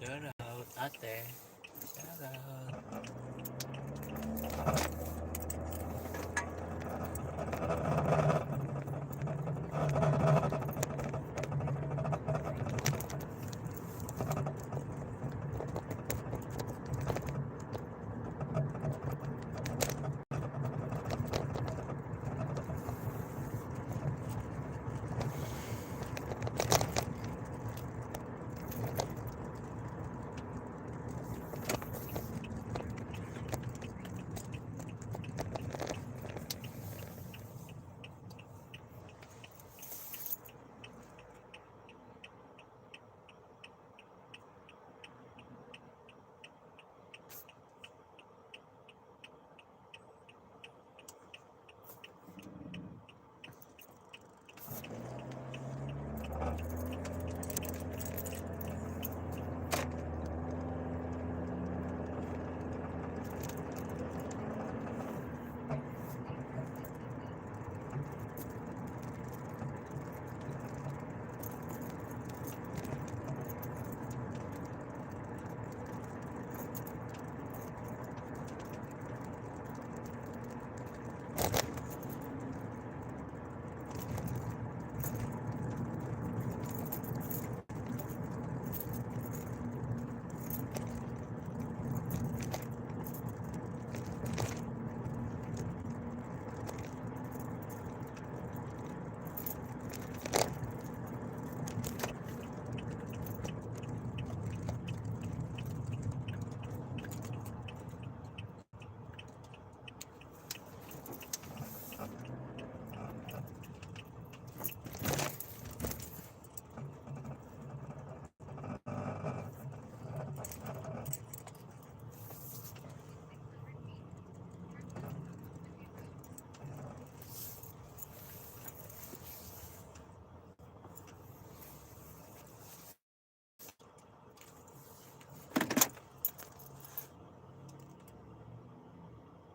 Shout out, ate. Shout out.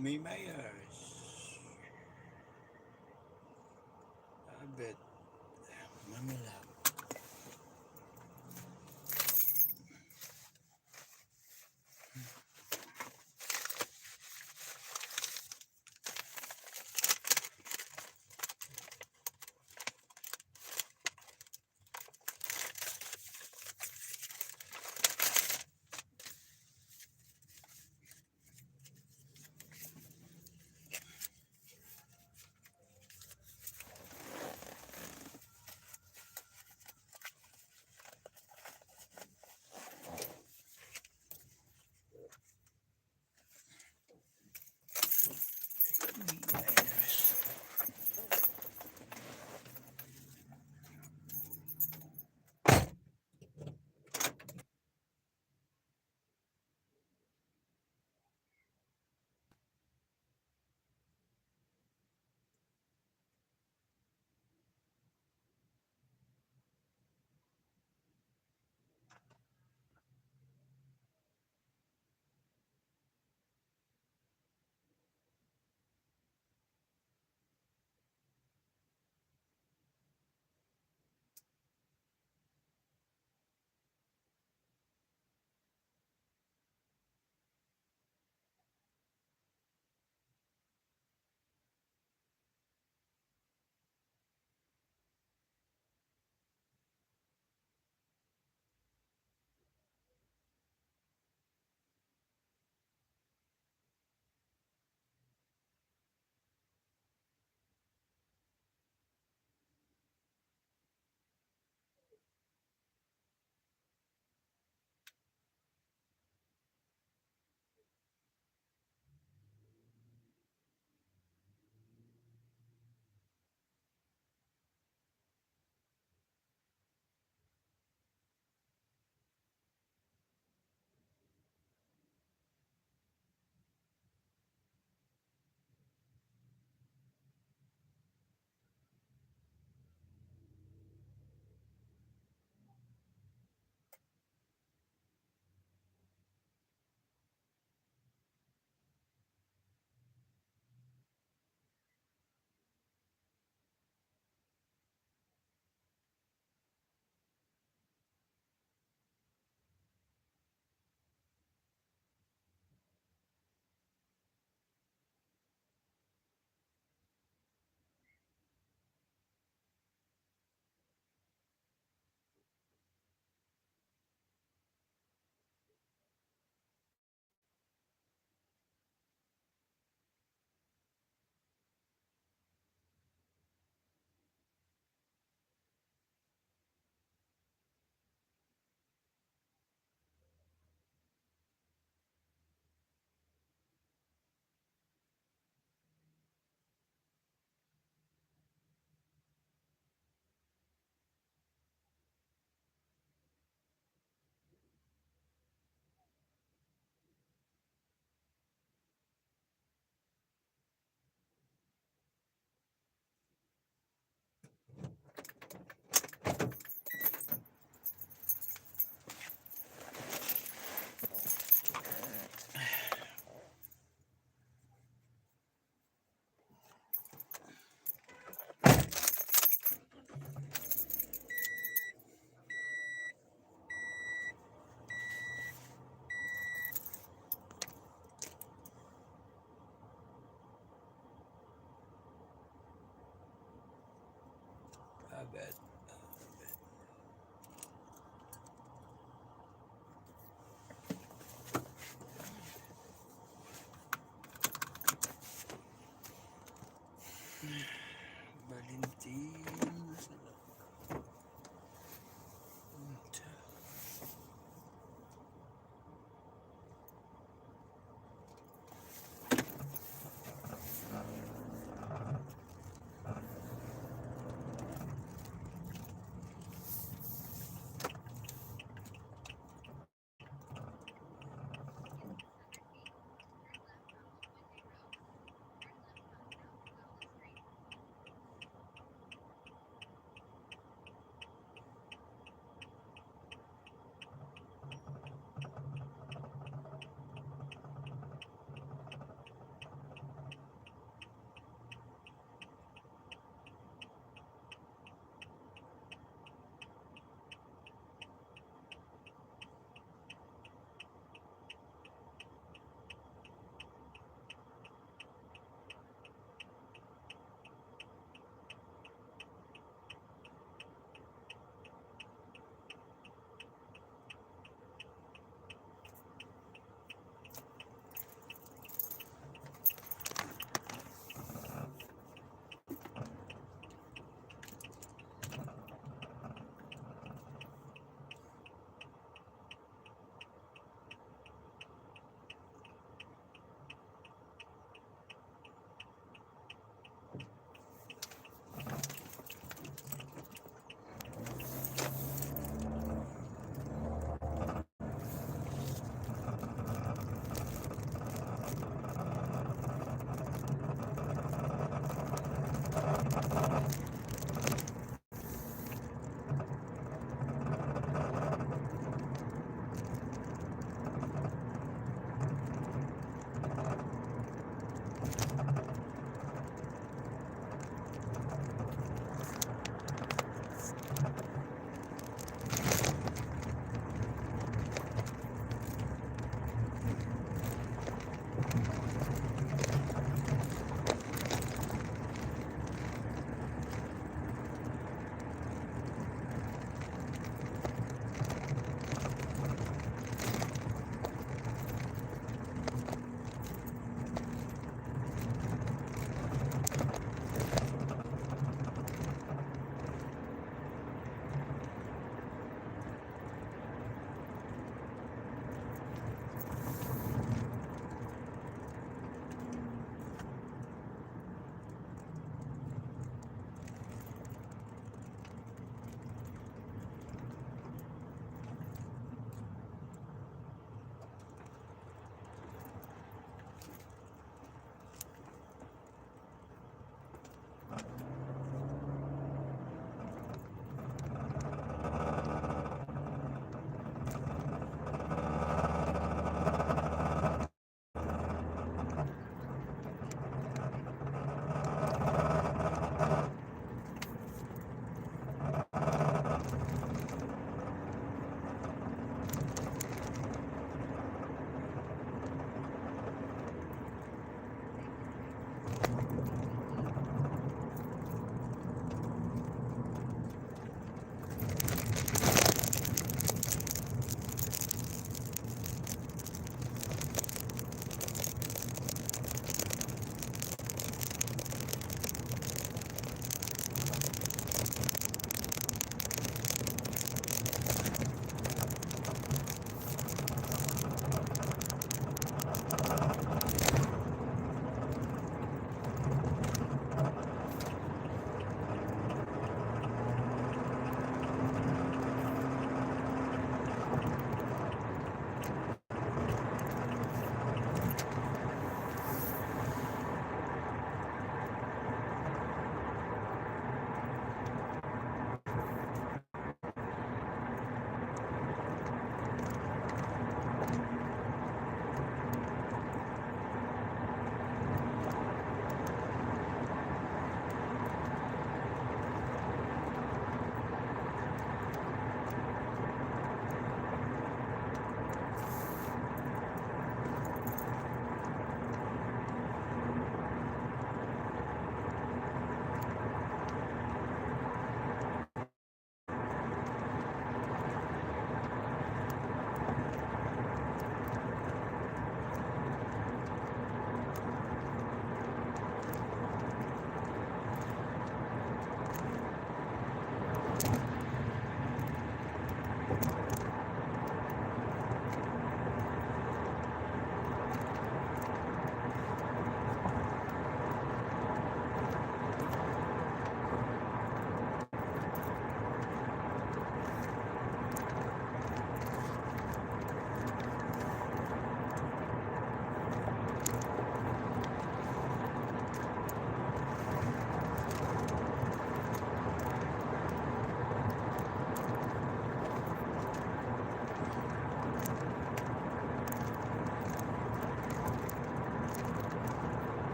Me Mayers. I bet. Mami love.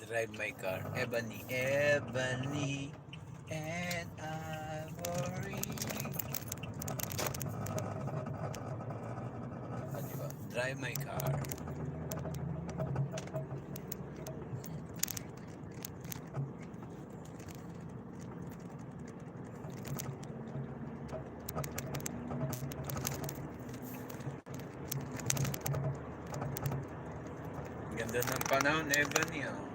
Drive my car. Ebony, ebony, and ivory. Diba? Drive my car. Ganda ng panahon, Ebony, oh.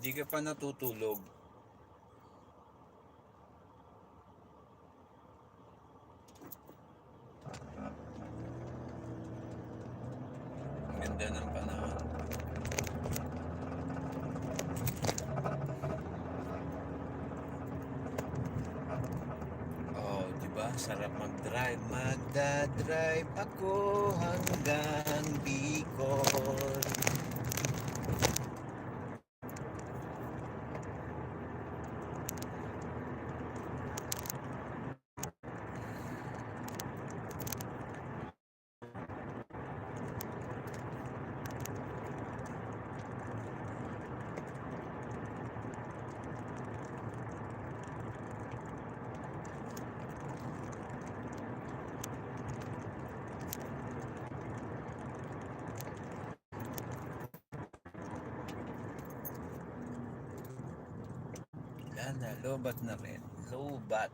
Hindi ka pa natutulog. Ganda ng panahon. Oh, diba? Sarap mag-drive. Magda-drive ako hanggang Bicol. Na, lobat na rin. Lobat.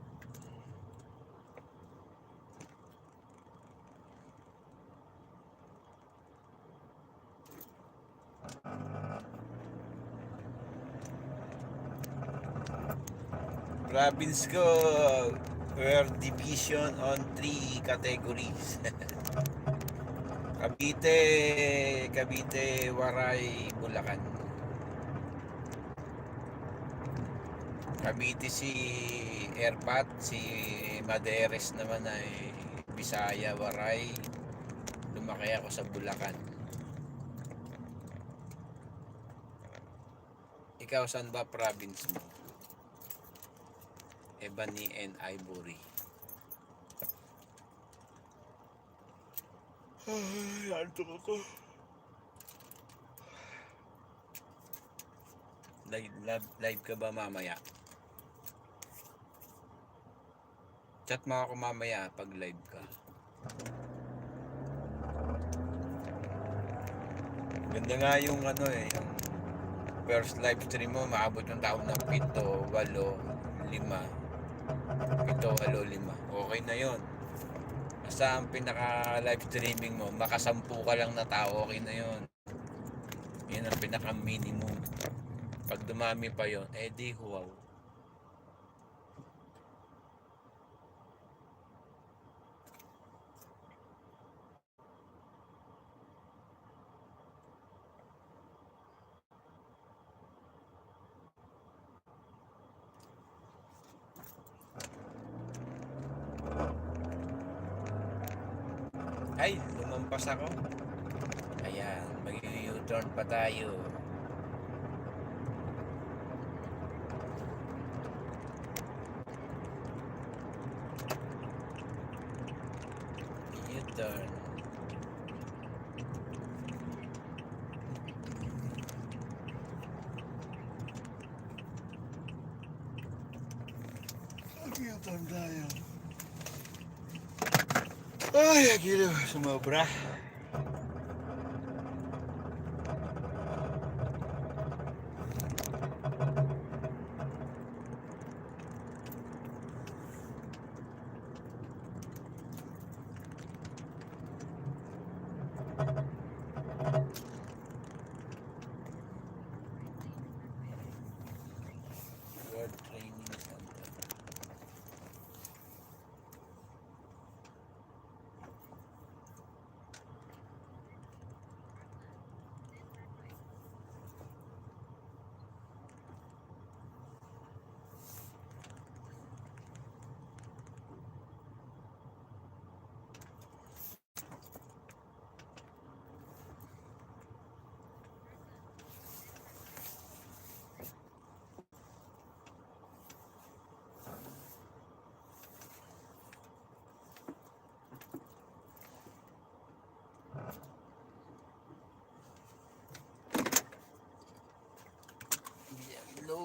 Province ko, were division on 3 categories. Cavite, Waray, Bulacan. Cavite si Erpat, si Marites naman ay Bisaya, Waray. Lumaki ako sa Bulacan. Ikaw, saan ba province mo? Ebony and Ivory. Ay, antok ako. Live ka ba mamaya? Chat mo ako mamaya pag live ka. Ganda nga yung ano yung first live stream mo, maabot yung tao ng 7, 8, 5. 7, 8, 5. Okay na yon. Basta ang pinaka live streaming mo, makasampu ka lang na tao, okay na yon. Yan ang pinaka minimum. Pag dumami pa yon, di wow. Ay, lumampas ako. Ayan, mag-u-turn pa tayo. U-turn. Mag-u-turn tayo. Ay, gila, sumobra. World Training Center.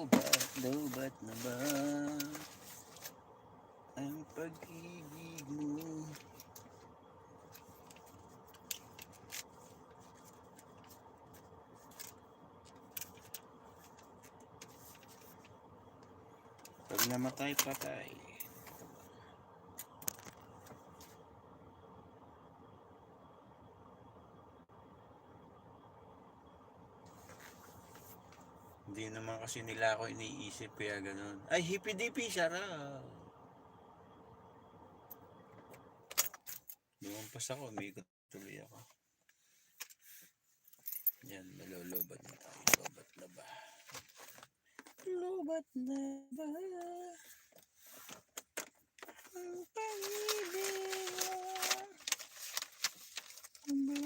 Lobat na ba ang pag-ibig mo? Pag namatay, patay. Hindi naman kasi nila ako iniisip kaya ganun. Ay, hippy-dippy, sarap. Lumampas ako, umikot tuloy ako. Yan, malolobat na tayo. Lobat na ba? Lobat na ba? Ang pag-ibig mo ba?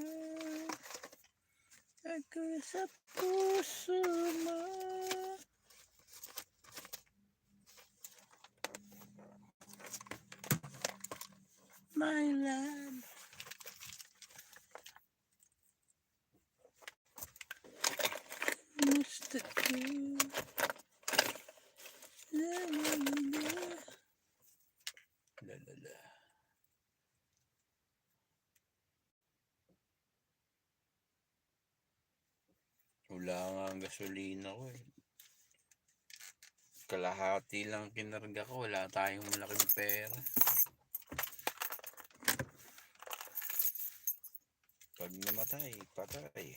Ako sa puso mo. My love. Gusto ko. La la la. La la la. Wala nga ang gasolina ko eh. Kalahati lang kinarga ko. Wala tayong malaking pera. Pag namatay, patay.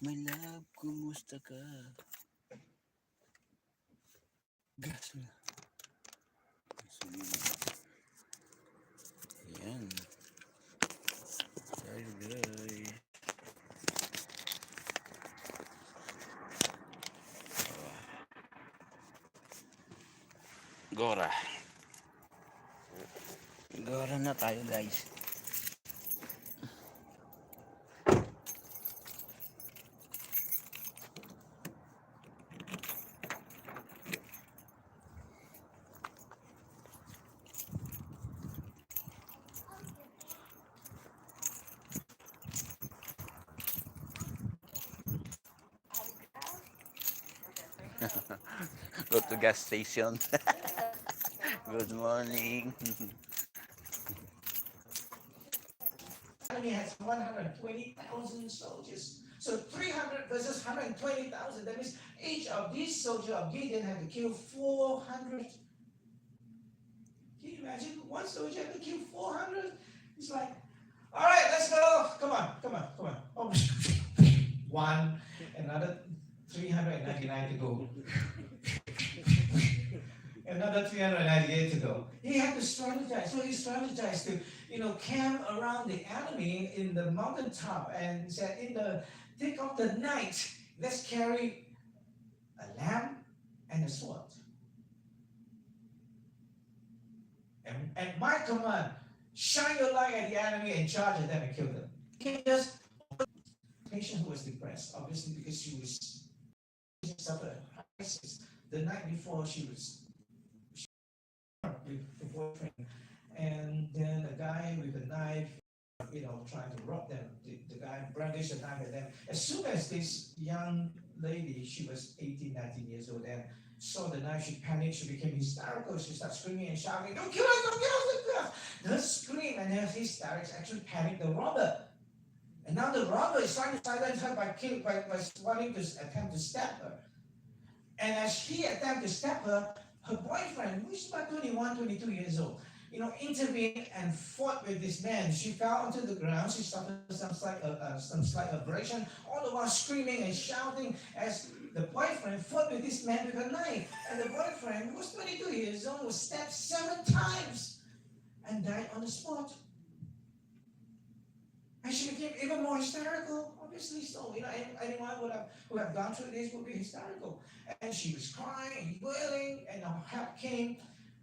My love, kumusta ka? Gasolina. Ayan. Ay. Gora. Gora na tayo guys. Go to gas station. Good morning. Enemy has 120,000 soldiers. So 300 versus 120,000. That means each of these soldiers of Gideon had to kill 400. Can you imagine? One soldier had to kill 400? It's like, all right, let's go. Come on. Oh, one, another 399 to go. Another 398 to go. He had to strategize. So he strategized to, camp around the enemy in the mountaintop and said, in the thick of the night, let's carry a lamb and a sword. And my command, shine your light at the enemy and charge at them and kill them. He just patient who was depressed, obviously because she suffered crisis. The night before she was with the boyfriend, and then a guy with a knife, trying to rob them. The guy brandished a knife at them. As soon as this young lady, she was 18, 19 years old, and saw the knife, she panicked, she became hysterical, she started screaming and shouting, don't kill us, don't kill us, don't kill us. Her scream and her hysterics actually panicked the robber. And now the robber is trying to silence her by wanting to attempt to stab her. And as he attempted to stab her, her boyfriend, who is about 21, 22 years old, intervened and fought with this man. She fell onto the ground. She suffered some slight abrasion, all the while screaming and shouting as the boyfriend fought with this man with a knife. And the boyfriend, who was 22 years old, was stabbed 7 times and died on the spot. And she became even more hysterical. Obviously so. Anyone who have gone through this would be hysterical. And she was crying and wailing, and help came.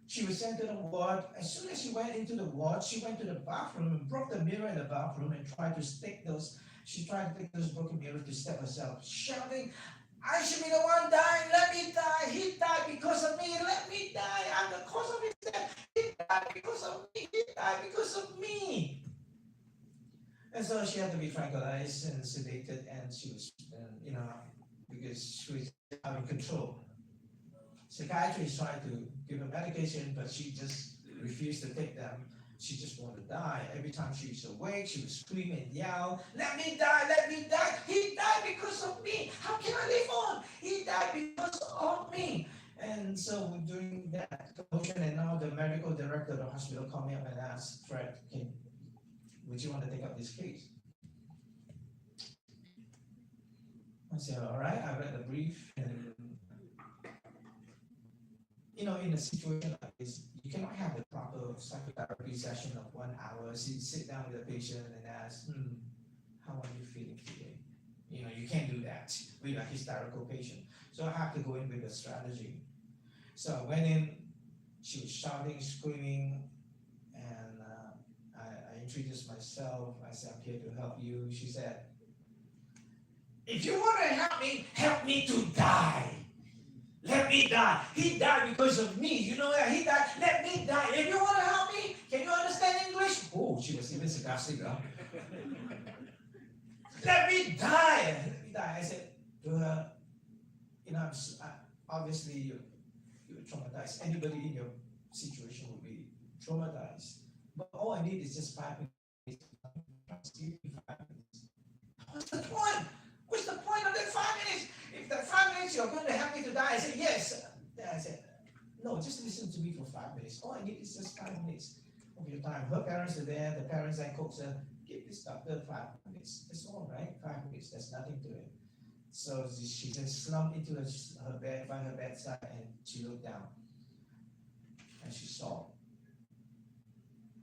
She was sent to the ward. As soon as she went into the ward, she went to the bathroom and broke the mirror in the bathroom and tried to stick those. She tried to take those broken mirrors to step herself, shouting, "I should be the one dying. Let me die. He died because of me. Let me die. I'm the cause of his death. He died because of me. He died because of me." And so she had to be tranquilized and sedated, and she was, because she was out of control. Psychiatrist tried to give her medication, but she just refused to take them. She just wanted to die. Every time she was awake, she would scream and yell, "Let me die, let me die. He died because of me. How can I live on? He died because of me." And so during that commotion, and now the medical director of the hospital called me up and asked, "Fred, would you want to take up this case?" I said, "All right." I read the brief, and in a situation like this, you cannot have the proper psychotherapy session of 1 hour. So you sit down with a patient and ask, "How are you feeling today?" You can't do that with a hysterical patient. So I have to go in with a strategy. So I went in. She was shouting, screaming, and I introduced myself. I said, "I'm here to help you." She said, "If you want to help me to die. Let me die. He died because of me. He died. Let me die. If you want to help me, can you understand English?" Oh, she was even sarcastic. "Let me die. Let me die." I said to her, obviously you're traumatized. Anybody in your situation would be traumatized. But all I need is just 5 minutes. Give me 5 minutes. What's the point? What's the point of that 5 minutes? If that 5 minutes you're going to help me to die, I said, "Yes." Then I said, "No, just listen to me for 5 minutes. All I need is just 5 minutes of your time." Her parents are there. The parents and coax her, "Give this doctor 5 minutes. That's all right. 5 minutes. There's nothing to it." So she just slumped into her bed by her bedside, and she looked down and she saw.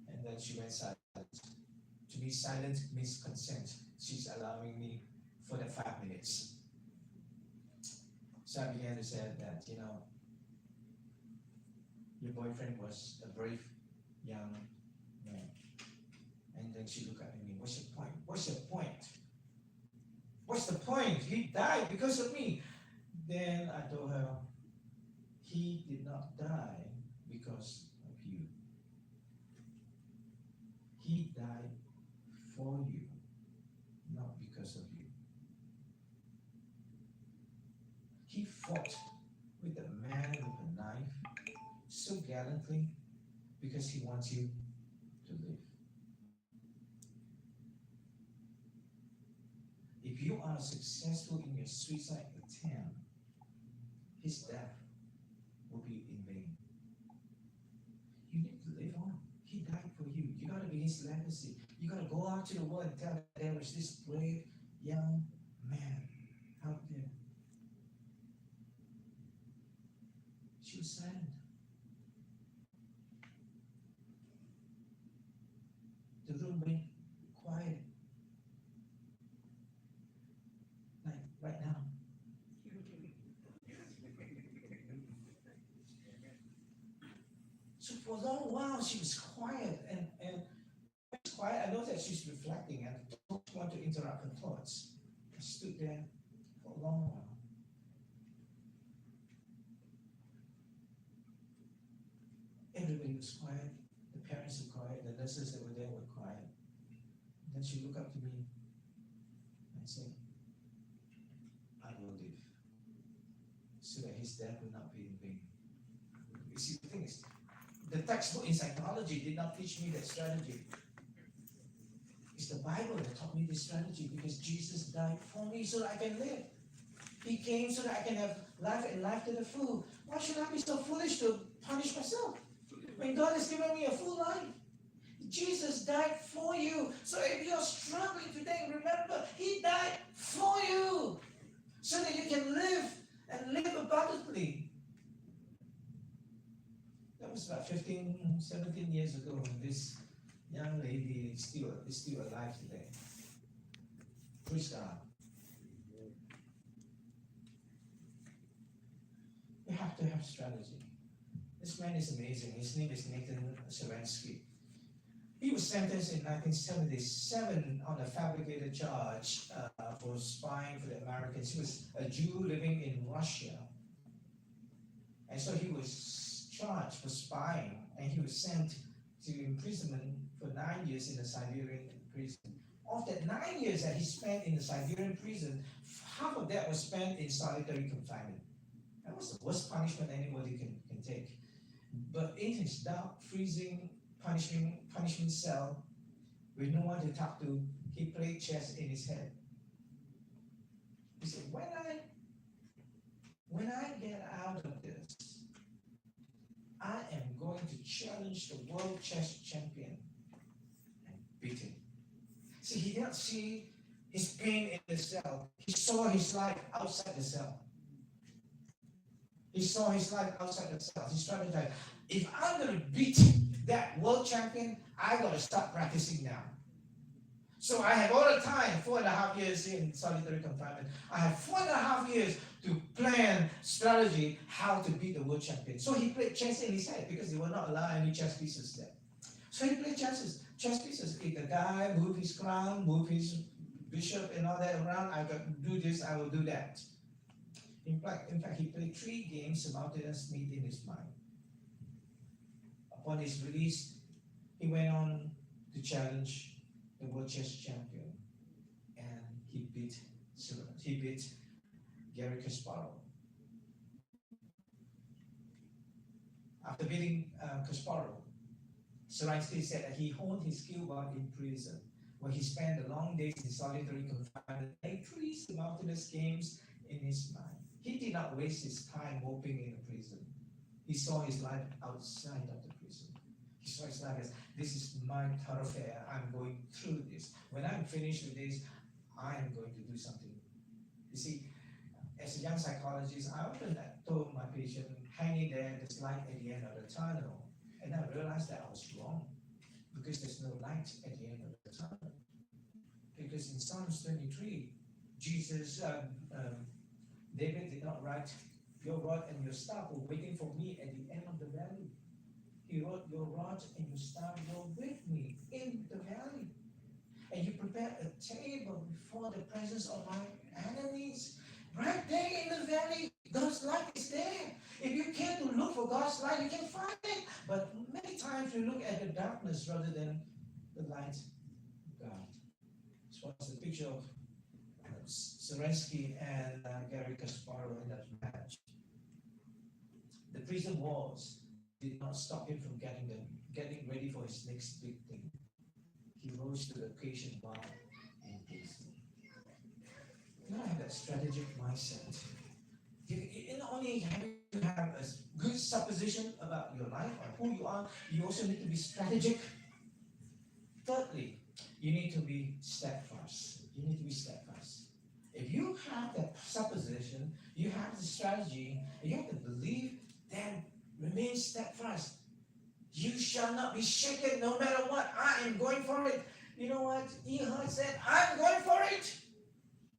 And then she went silent. To me, silence means consent. She's allowing me for the 5 minutes. So I began to say that, your boyfriend was a brave young man. And then she looked at me, "What's your point? What's your point? What's the point? He died because of me." Then I told her, "He did not die because of you. He died for you, not because of you. He fought with the man with a knife so gallantly because he wants you to live. If you are successful in your suicide attempt, his death will be in vain. You need to live on. He died for you. You got to be his legacy. You got to go out to the world and tell that there was this brave young man out there." She was silent. The room went quiet, like right now. So for a long while, she was quiet, and she was quiet. I know that she's reflecting, and I don't want to interrupt her thoughts. I stood there for a long while. Everybody was quiet. The parents were quiet. The nurses that were there were quiet. And then she looked up to me and said, "I will live, so that his death will not be in vain." You see, the thing is, the textbook in psychology did not teach me that strategy. It's the Bible that taught me this strategy, because Jesus died for me so that I can live. He came so that I can have life and life to the full. Why should I be so foolish to punish myself when God has given me a full life? Jesus died for you. So if you're struggling today, remember, he died for you so that you can live and live abundantly. That was about 15, 17 years ago. This young lady is still alive today. Praise God. We have to have strategy. This man is amazing. His name is Nathan Serensky. He was sentenced in 1977 on a fabricated charge for spying for the Americans. He was a Jew living in Russia. And so he was charged for spying, and he was sent to imprisonment for 9 years in a Siberian prison. Of that 9 years that he spent in the Siberian prison, half of that was spent in solitary confinement. That was the worst punishment anybody can take. But in his dark, freezing punishment cell, with no one to talk to, he played chess in his head. He said, when I get out of this, I am going to challenge the world chess champion and beat him. See, he didn't see his pain in the cell. He saw his life outside the cell. He saw his life outside the cell. He strategized. If I'm going to beat that world champion, I got to start practicing now. So I have all the time, 4.5 years in solitary confinement. I have 4.5 years to plan strategy how to beat the world champion. So he played chess in his head because they will not allow any chess pieces there. So he played chess pieces. If the guy move his crown, move his bishop and all that around, I got to do this, I will do that. In fact, he played 3 games simultaneously in his mind. Upon his release, he went on to challenge the world chess champion, and he beat Gary Kasparov. After beating Kasparov, Serensky said that he honed his skill while in prison, where he spent the long days in solitary confinement, playing 3 simultaneous games in his mind. He did not waste his time moping in the prison. He saw his life outside of the prison. He saw his life as, this is my thoroughfare. I'm going through this. When I'm finished with this, I am going to do something. You see, as a young psychologist, I often told my patient, hang in there, there's light at the end of the tunnel. And I realized that I was wrong, because there's no light at the end of the tunnel. Because in Psalms 23, David did not write, your rod and your staff were waiting for me at the end of the valley. He wrote, your rod and your staff were with me in the valley. And you prepared a table before the presence of my enemies. Right there in the valley, God's light is there. If you care to look for God's light, you can find it. But many times we look at the darkness rather than the light of God. This was the picture of Serensky and Gary Kasparov in that match. The prison walls did not stop him from getting ready for his next big thing. He rose to the occasion while in prison. You gotta have that strategic mindset. You not only have to have a good supposition about your life or who you are, you also need to be strategic. Thirdly, you need to be steadfast. You need to be steadfast. If you have that supposition, you have the strategy, and you have to believe, then remain steadfast. You shall not be shaken no matter what. I am going for it. You know what? Ehud said, I'm going for it.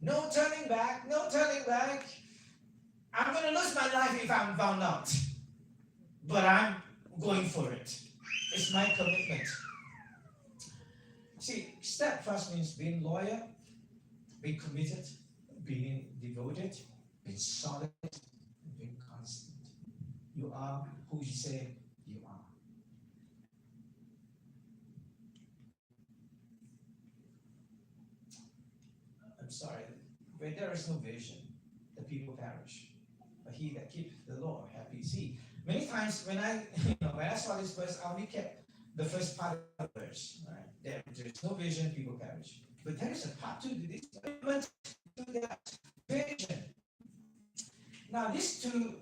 No turning back, no turning back. I'm going to lose my life if I'm found out. But I'm going for it. It's my commitment. See, steadfast means being loyal, being committed, being devoted, being solid, and being constant. You are who you say you are. I'm sorry, where there is no vision, the people perish. But he that keeps the law happy. See, many times when I saw this verse, I only kept the first part of the verse. Right? There is no vision, people perish. But there is a part 2 to this commitment to that vision. Now, these 2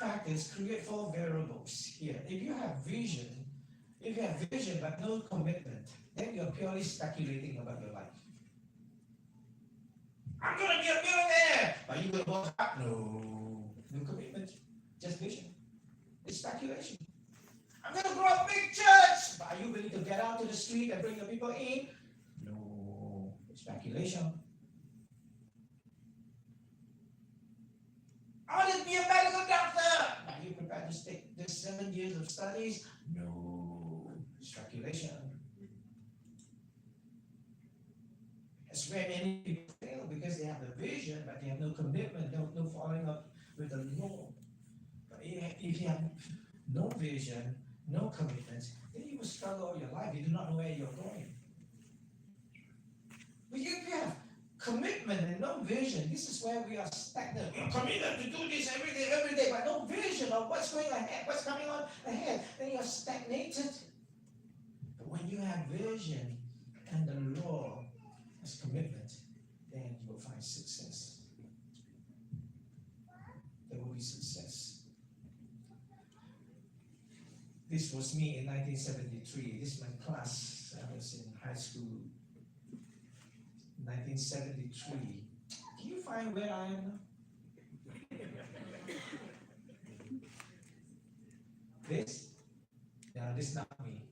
factors create 4 variables here. If you have vision but no commitment, then you're purely speculating about your life. I'm going to be a millionaire. Are you going to work hard? No commitment, just vision. It's speculation. I'm going to grow a big church. But are you willing to get out to the street and bring the people in? No, it's speculation. I want to be a medical doctor. Are you prepared to take this 7 years of studies? No. Speculation. That's where many people fail because they have the vision, but they have no commitment, no following up with the law. But if you have no vision, no commitment, then you will struggle all your life. You do not know where you're going. But if you have commitment and no vision, this is where we are stagnant. You're committed to do this every day, but no vision of what's going ahead, what's coming on ahead, then you're stagnated. But when you have vision and the law as commitment, then you will find success. There will be success. This was me in 1973. This is my class. I was in high school. 1973. Can you find where I am now? This? No, this is not me.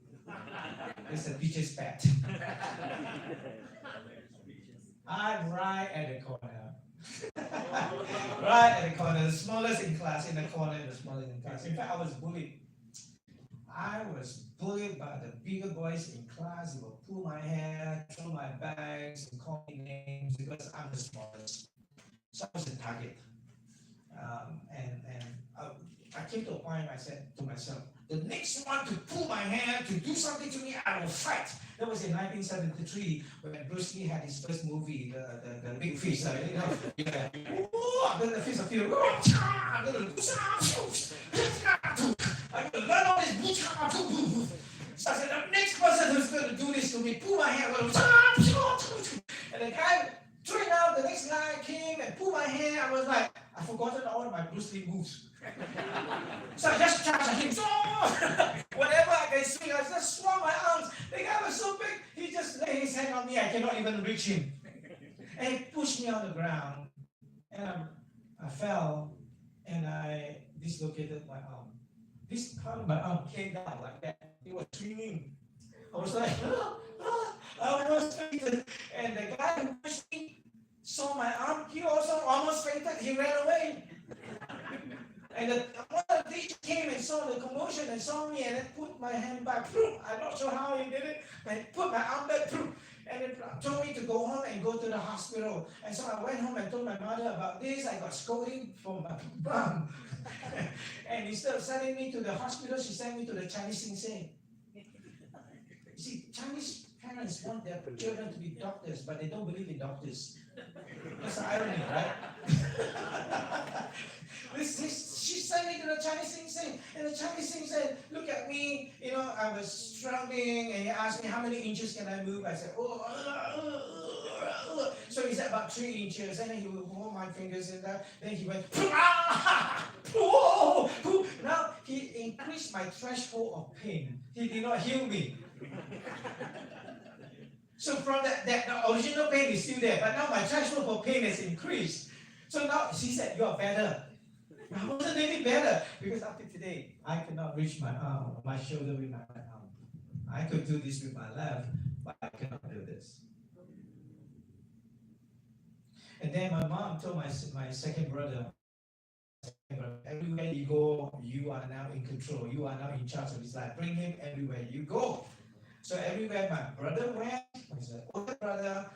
This is a teacher's pet. I'm right at the corner. Right at the corner, the smallest in class, in the corner, the smallest in class. In fact, I was bullied. I was bullied by the bigger boys in class. They would pull my hair, throw my bags, and call me names because I'm the smallest. So I was the target. I came to a point I said to myself, the next one to pull my hair, to do something to me, I will fight. That was in 1973 when Bruce Lee had his first movie, the Big Fish. You know, then the fish appeared. I'm going to learn all this. So I said, the next person who's going to do this to me, pull my hair. And the guy turned out, the next guy came and pulled my hair. I was like, I've forgotten all of my Bruce Lee moves. So I just charged at him. Whatever I can swing, I just swung my arms. The guy was so big, he just laid his hand on me. I cannot even reach him. And he pushed me on the ground. And I fell and I dislocated my arm. This part of my arm came down like that. It was swinging. I was like, I almost fainted. And the guy who pushed me saw my arm. He also almost fainted. He ran away. And one of the teachers came and saw the commotion and saw me and then put my hand back. I'm not sure how he did it, but he put my arm back and then told me to go home and go to the hospital. And so I went home and told my mother about this. I got scolding from my mom. And instead of sending me to the hospital, she sent me to the Chinese Sing Sing. You see, Chinese parents want their children to be doctors, but they don't believe in doctors. That's the irony, right? She sent me to the Chinese Sing Sing, and the Chinese Sing said, look at me, you know, I was struggling, and he asked me how many inches can I move. I said, so he said about 3 inches, and then he would hold my fingers in there, then he went, now he increased my threshold of pain. He did not heal me. So from that, the original pain is still there, but now my threshold for pain has increased. So now she said, you are better. I wasn't any better because up to today, I cannot reach my arm, my shoulder with my right arm. I could do this with my left, but I cannot do this. And then my mom told my second brother, everywhere you go, you are now in control. You are now in charge of his life. Bring him everywhere you go. So everywhere my brother went, his older brother,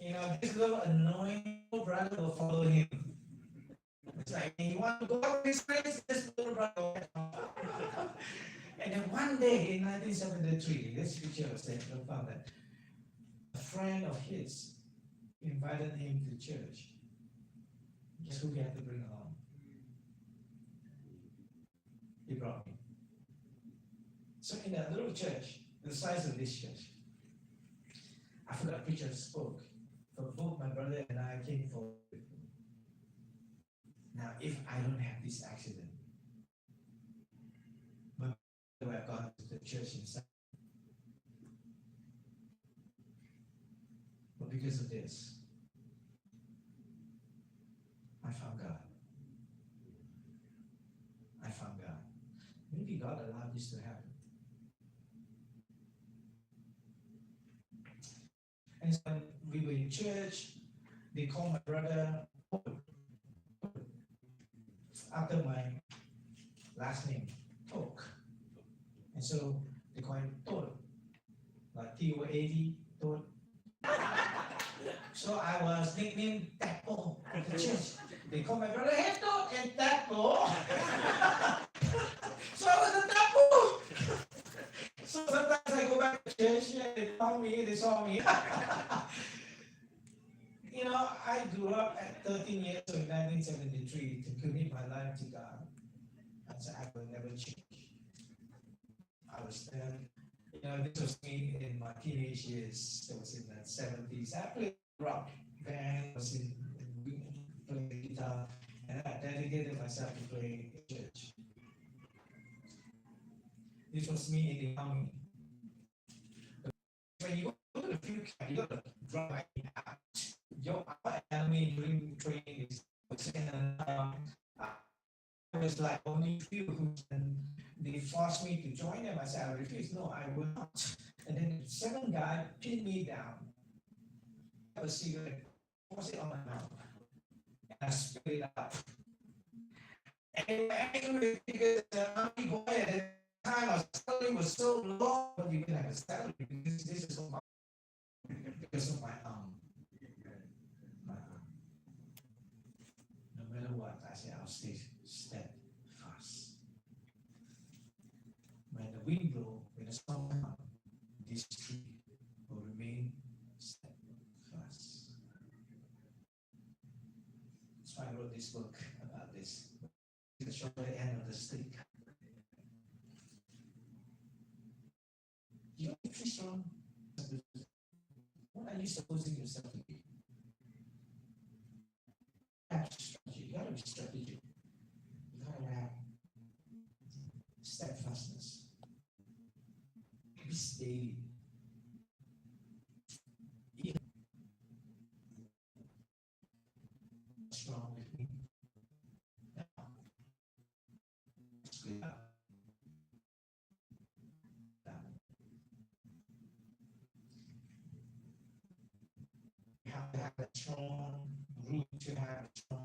you know, this little annoying brother will follow him. It's like, you want to go out with his friends, this little brother. And then one day in 1973, this picture was taken from that. A friend of his invited him to church. Guess who he had to bring along? He brought me. So in that little church, the size of this church, I forgot the preacher spoke. But both my brother and I came forward. Now, if I don't have this accident, my brother would have gone to the church himself. But because of this, I found God. I found God. Maybe God allowed this to happen. And so when we were in church, they called my brother after my last name, Tok. And so they call him Tol, like T-O-A-D, Tol. So I was nicknamed Tapo at the church. They call my brother, hey Tol and Tapo. So I was a Tapo. So sometimes I go back to church and they found me, they saw me. You know, I grew up at 13 years old in 1973 to commit my life to God. I said, I will never change. I was there. You know, this was me in my teenage years. That was in the 70s. I played rock band, was in playing the guitar, and I dedicated myself to playing in church. This was me in the army. When you go to the field camp, you got to drive out. Your enemy during training is I was like only few who and they forced me to join them. I said I refused. No, I will not. And then seven guys pinned me down. I have a cigarette, forced it on my mouth, and I spit it out. And they were angry because the army boy at the time our salary was so low, but we didn't have a salary because this is my because of my no matter what, I say I'll stay steadfast. When the wind blows, when the storm comes, this tree will remain steadfast. That's why I wrote this book about this. To show the end of the stick. You are too strong. What are you supposing yourself to be? Have strategy. You gotta be strategic. You gotta have steadfastness. Be steady. Be strong with me. You have to have a strong root to have a strong